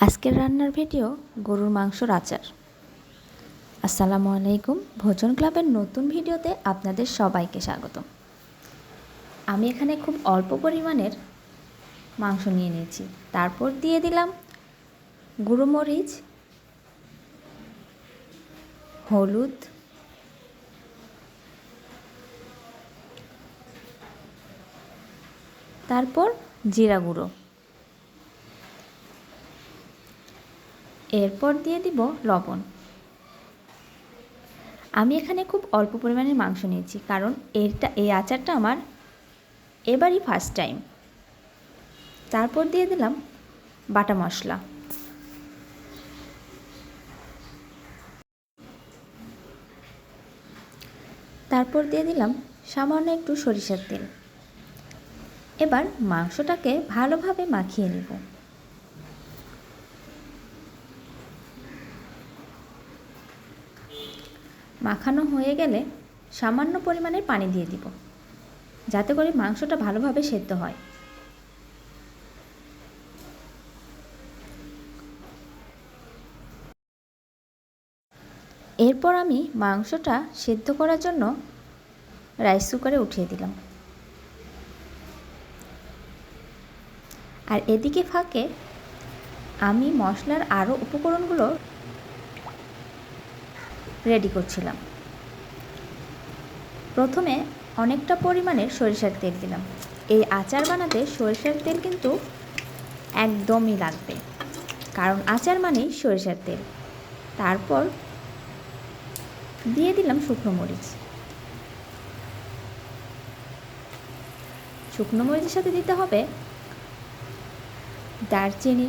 আজকের রান্নার ভিডিও গরুর মাংসর আচার। আসসালামু আলাইকুম, ভোজন ক্লাবের নতুন ভিডিওতে আপনাদের সবাইকে স্বাগত। আমি এখানে খুব অল্প পরিমাণের মাংস নিয়ে নিয়েছি। তারপর দিয়ে দিলাম গুঁড়ো মরিচ, হলুদ, তারপর জিরা গুঁড়ো, এরপর দিয়ে দিব লবণ। আমি এখানে খুব অল্প পরিমাণের মাংস নিয়েছি, কারণ এই আচারটা আমার এবারই ফার্স্ট টাইম। তারপর দিয়ে দিলাম বাটা মশলা, তারপর দিয়ে দিলাম সামান্য একটু সরিষার তেল। এবার মাংসটাকে ভালোভাবে মাখিয়ে নেব। মাখানো হয়ে গেলে সামান্য পরিমাণের পানি দিয়ে দিব, যাতে করে মাংসটা ভালোভাবে সেদ্ধ হয়। এরপর আমি মাংসটা সেদ্ধ করার জন্য রাইস কুকারে উঠিয়ে দিলাম। আর এদিকে ফাঁকে আমি মশলার আরও উপকরণগুলো রেডি করছিলাম। প্রথমে অনেকটা পরিমাণের সরিষার তেল দিলাম। এই আচার বানাতে সরিষার তেল কিন্তু একদমই লাগবে, কারণ আচার মানেই সরিষার তেল। তারপর দিয়ে দিলাম শুকনো মরিচ। শুকনো মরিচের সাথে দিতে হবে দারচিনি,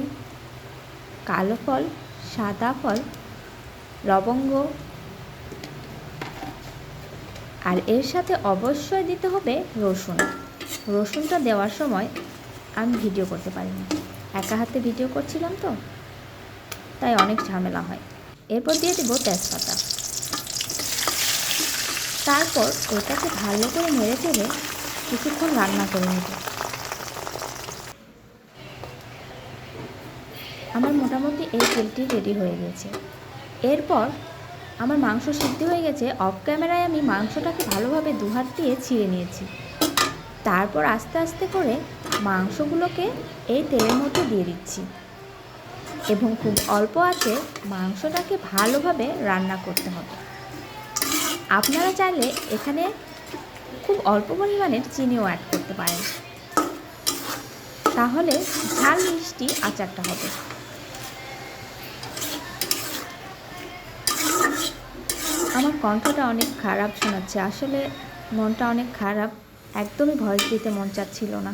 কালো ফল, সাদা ফল, লবঙ্গ, আর এর সাথে অবশ্যই দিতে হবে রসুন। রসুনটা দেওয়ার সময় আমি ভিডিও করতে পারিনি, একা হাতে ভিডিও করছিলাম তো, তাই অনেক ঝামেলা হয়। এরপর দিয়ে দেব তেজপাতা। তারপর এটাকে ভালো করে নেড়ে চেড়ে কিছুক্ষণ রান্না করে নেব। আমার মোটামুটি এই তেলটি রেডি হয়ে গেছে। এরপর আমার মাংস সিদ্ধ হয়ে গেছে। অফ ক্যামেরায় আমি মাংসটাকে ভালোভাবে দুহাত দিয়ে ছিঁড়ে নিয়েছি। তারপর আস্তে আস্তে করে মাংসগুলোকে এই তেলের মধ্যে দিয়ে দিচ্ছি এবং খুব অল্প আঁচে মাংসটাকে ভালোভাবে রান্না করতে হবে। আপনারা চাইলে এখানে খুব অল্প পরিমাণের চিনিও অ্যাড করতে পারেন, তাহলে ঝাল মিষ্টি আচারটা হবে। আমার কণ্ঠটা অনেক খারাপ শোনাচ্ছে, আসলে মনটা অনেক খারাপ, একদমই ভয়েস দিতে মন চাচ্ছিল না,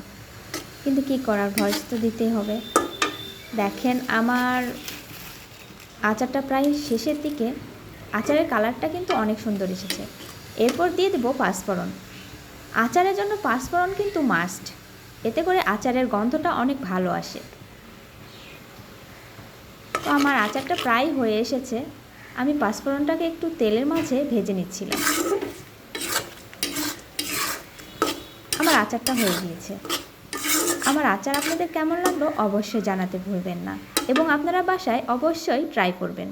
কিন্তু কি করার, ভয়েস তো দিতেই হবে। দেখেন আমার আচারটা প্রায় শেষের দিকে। আচারের কালারটা কিন্তু অনেক সুন্দর এসেছে। এরপর দিয়ে দেবো পাঁচফোড়ন। আচারের জন্য পাঁচফোড়ন কিন্তু মাস্ট, এতে করে আচারের গন্ধটা অনেক ভালো আসে। তো আমার আচারটা প্রায় হয়ে এসেছে। আমি পাঁচফোড়নটাকে একটু তেলের মাঝে ভেজে নিচ্ছিলাম। আমার আচারটা হয়ে গিয়েছে। আমার আচার আপনাদের কেমন লাগলো অবশ্যই জানাতে ভুলবেন না, এবং আপনারা বাসায় অবশ্যই ট্রাই করবেন।